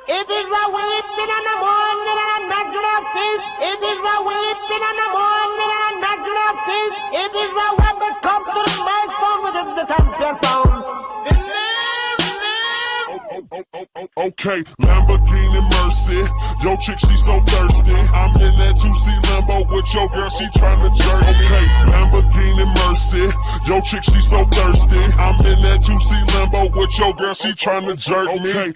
It is the weeping in the morning and a natural peace. It is the weeping in the morning and a natural peace. It is the one that comes to the microphone with the champion sound. Okay, Lamborghini Mercy. Yo, chick, she so thirsty. I'm in that 2C Lambo with your girl, she tryna jerk. Okay, Lamborghini Mercy. Yo, chick, she so thirsty. I'm in that 2C Lambo with your girl, she tryna jerk me.